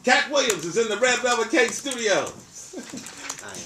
Katt Williams is in the Red Velvet Cake Studios. I am.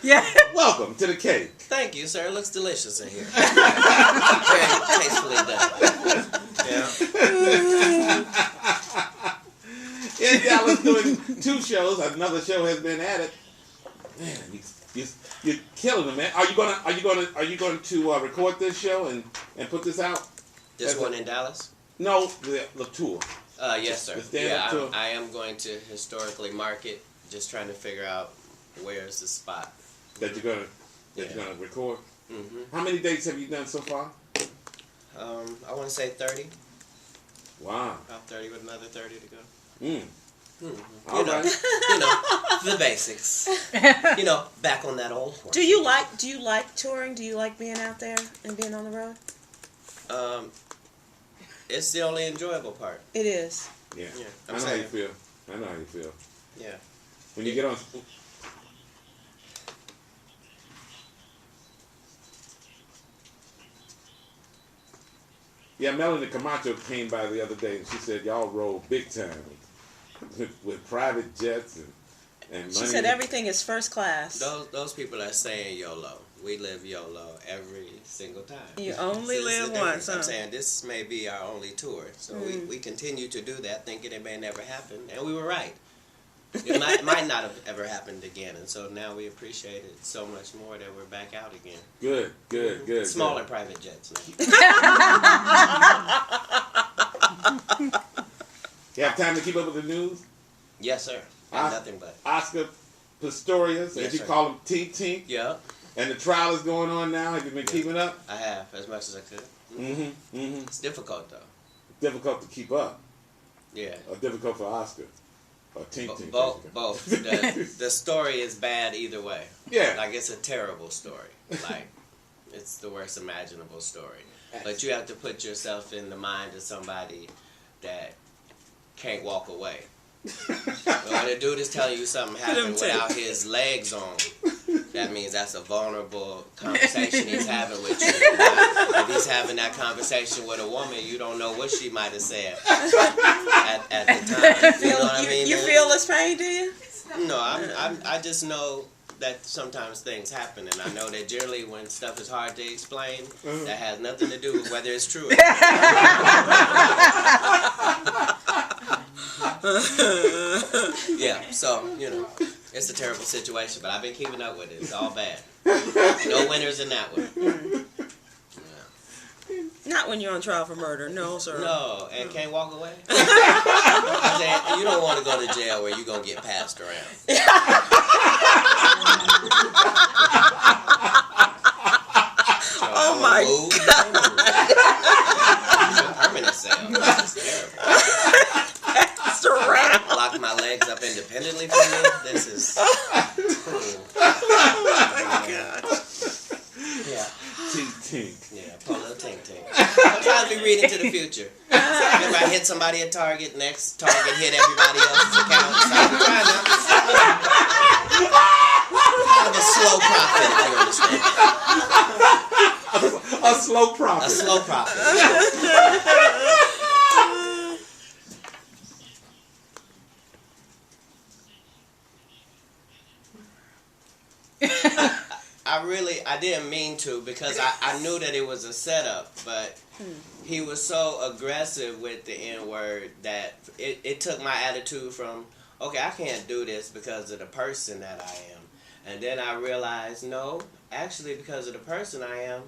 Yeah. Welcome to the cake. Thank you, sir. It looks delicious in here. Very tastefully done. Yeah. In Dallas doing 2 shows. Another show has been added. Man, you're killing them, man. Are you going to record this show and put this out? This one in Dallas? No, the tour. Yes, sir. The stand-up tour. I am going to historically market. Just trying to figure out where's the spot That you're gonna record. Mm-hmm. How many dates have you done so far? I want to say 30. Wow. About 30 with another 30 to go. Mm-hmm. You know, the basics. Back on that old horse. Do you like touring? Do you like being out there and being on the road? It's the only enjoyable part. It is. Yeah. I'm I know saying. how you feel. I know how you feel. Yeah. When you get on. Yeah, Melanie Camacho came by the other day and she said y'all roll big time with private jets and money. She said everything is first class. Those people are saying YOLO. We live YOLO every single time. You only live once, huh? I'm saying this may be our only tour. So we continue to do that thinking it may never happen. And we were right. It might not have ever happened again. And so now we appreciate it so much more that we're back out again. Good. Smaller private jets now. You have time to keep up with the news? Yes, sir. Nothing but. Oscar Pistorius, Yes, as you sir. call him, Tink Tink. Yeah. And the trial is going on now. Have you been keeping up? I have, as much as I could. It's difficult, though. Difficult to keep up. Yeah. Or difficult for Oscar. Or Tink Tink. Both. The story is bad either way. Yeah. Like, it's a terrible story. Like, it's the worst imaginable story. But you have to put yourself in the mind of somebody that can't walk away. When a dude is telling you something happened without his legs on, that means that's a vulnerable conversation he's having with you. If he's having that conversation with a woman, you don't know what she might have said at the time. You know what I mean? You feel this pain, do you? No, I just know that sometimes things happen, and I know that generally when stuff is hard to explain, that has nothing to do with whether it's true or not. Yeah, so, it's a terrible situation, but I've been keeping up with it. It's all bad. No winners in that one. Yeah. Not when you're on trial for murder, no, sir. No, and can't walk away. I'm saying, you don't want to go to jail where you're going to get passed around. Oh my God. Permanent cell. This is terrible. That's a wrap. Lock my legs up independently from me. This is cruel. Oh my God. Yeah. Tink Tink. Yeah, poor little Tink Tink. Sometimes we read into the future. Remember I hit somebody at Target, next Target hit everybody else's account. So I'm trying to kind of a slow profit, if you understand. A slow profit. A slow profit. I didn't mean to because I knew that it was a setup, but he was so aggressive with the N-word that it took my attitude from, okay, I can't do this because of the person that I am. And then I realized, no, actually because of the person I am,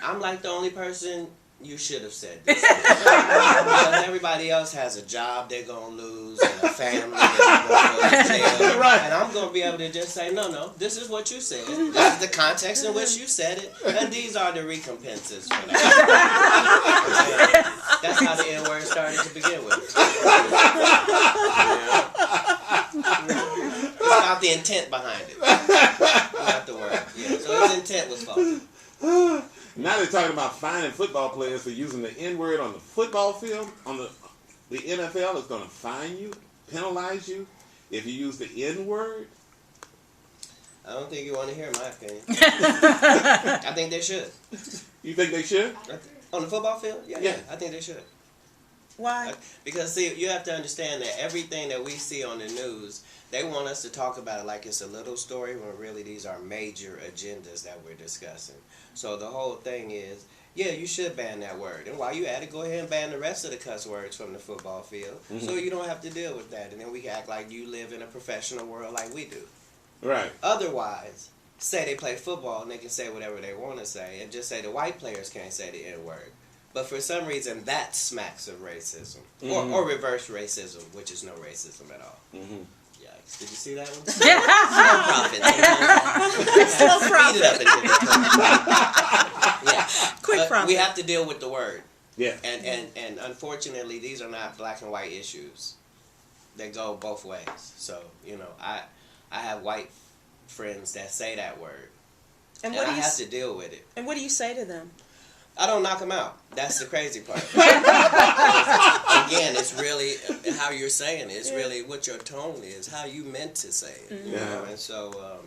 I'm like the only person you should have said this. Because everybody else has a job they're going to lose and a family that's going to go to jail. Right. And I'm going to be able to just say, no, this is what you said. This is the context in which you said it. And these are the recompenses for that. That's how the N-word started to begin with. It's about the intent behind it. Not the word. Yeah. So his intent was faulty. Now they're talking about fining football players for using the N-word on the football field. On the NFL is going to fine you, penalize you if you use the N-word. I don't think you want to hear my opinion. I think they should. You think they should? On the football field? Yeah. I think they should. Why? Because, see, you have to understand that everything that we see on the news, they want us to talk about it like it's a little story when really these are major agendas that we're discussing. So the whole thing is, yeah, you should ban that word. And while you at it, go ahead and ban the rest of the cuss words from the football field so you don't have to deal with that. And then we can act like you live in a professional world like we do. Right. Otherwise, say they play football and they can say whatever they want to say and just say the white players can't say the N-word. But for some reason, that smacks of racism. Or reverse racism, which is no racism at all. Yikes. Did you see that one? Slow profit. Speed it up. Quick profit. We have to deal with the word. Yeah. And unfortunately, these are not black and white issues. They go both ways. So, I have white friends that say that word. And I have to deal with it. And what do you say to them? I don't knock them out. That's the crazy part. Again, it's really how you're saying it. It's really what your tone is, how you meant to say it. You know? And so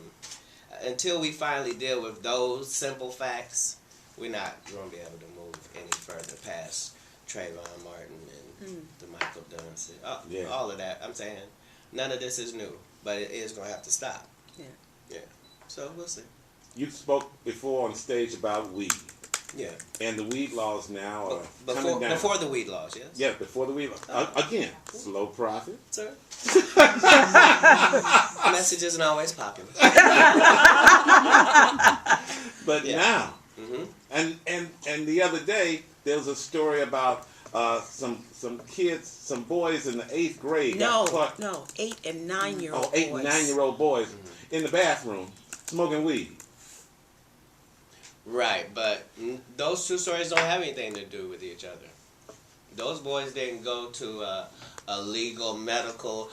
until we finally deal with those simple facts, we're not going to be able to move any further past Trayvon Martin and the Michael Dunn. All of that. I'm saying none of this is new, but it is going to have to stop. Yeah. So we'll see. You spoke before on stage about weed. Yeah. And the weed laws now are coming down. Before the weed laws, yes? Yeah, before the weed laws. Again, slow profit. Sir. Message isn't always popular. But now, and the other day, there was a story about some kids, some boys in the 8th grade. No, 8 and 9-year-old boys. 8 and 9-year-old boys in the bathroom smoking weed. Right, but those two stories don't have anything to do with each other. Those boys didn't go to a legal medical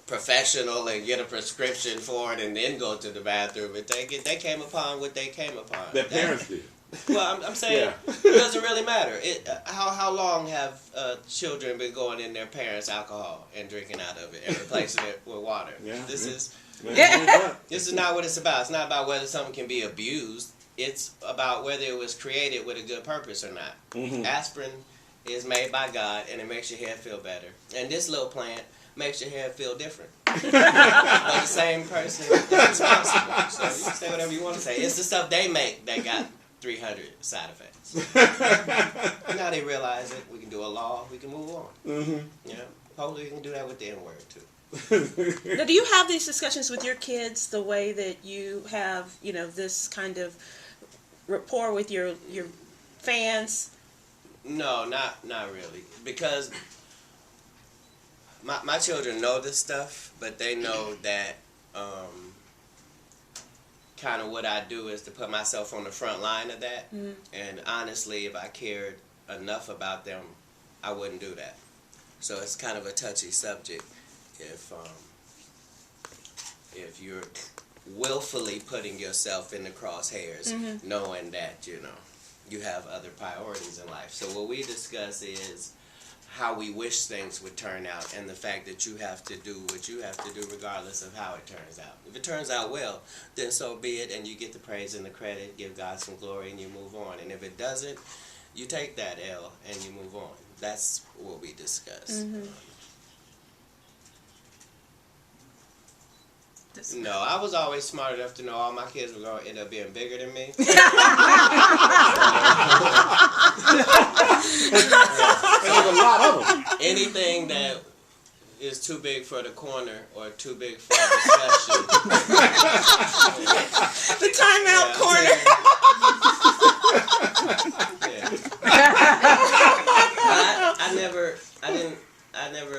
professional and get a prescription for it and then go to the bathroom and take it. They came upon what they came upon. Their parents did. Well, I'm saying it doesn't really matter. How long have children been going in their parents' alcohol and drinking out of it and replacing it with water? This is not what it's about. It's not about whether something can be abused. It's about whether it was created with a good purpose or not. Aspirin is made by God, and it makes your hair feel better. And this little plant makes your hair feel different. But the same person is responsible. So you can say whatever you want to say. It's the stuff they make that got 300 side effects. Now they realize it. We can do a law. We can move on. Hopefully we can do that with the N-word, too. Now, do you have these discussions with your kids the way that you have, this kind of rapport with your fans? No, not really. Because my children know this stuff, but they know that kind of what I do is to put myself on the front line of that. And honestly, if I cared enough about them, I wouldn't do that. So it's kind of a touchy subject. If you're willfully putting yourself in the crosshairs, knowing that you have other priorities in life. So what we discuss is how we wish things would turn out, and the fact that you have to do what you have to do regardless of how it turns out. If it turns out well, then so be it, and you get the praise and the credit, give God some glory, and you move on. And if it doesn't, you take that L and you move on. That's what we discuss. No, I was always smart enough to know all my kids were going to end up being bigger than me. There's a lot of them. Anything that is too big for the corner or too big for a discussion. The timeout corner.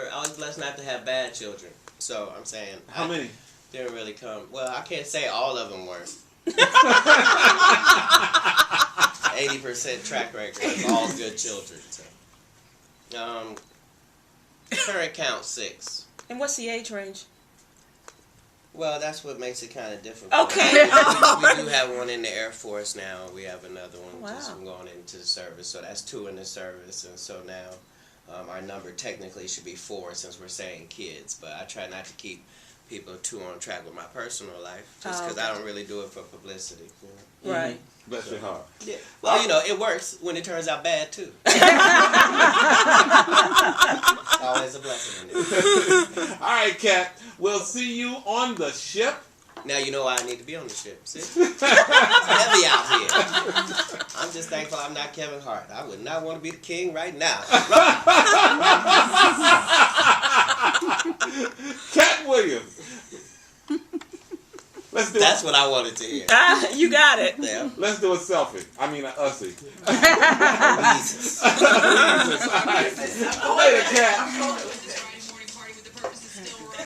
I was blessed not to have bad children. So I'm saying. How many? Didn't really come. Well, I can't say all of them were. 80% track record of all good children. So. Current count 6. And what's the age range? Well, that's what makes it kind of different. Okay. We do have one in the Air Force now. We have another one just going into the service. So that's 2 in the service. And so now our number technically should be 4 since we're saying kids. But I try not to keep people too on track with my personal life just because I don't really do it for publicity. Right. Bless your heart. Yeah. Well, it works when it turns out bad, too. right, Katt. We'll see you on the ship. Now you know why I need to be on the ship. See? It's heavy out here. I'm just thankful I'm not Kevin Hart. I would not want to be the king right now. Katt Williams. Let's do That's what I wanted to hear. You got it. Yeah. Let's do a selfie. I mean, a ussy. Jesus. Jesus. All right. Later, Katt.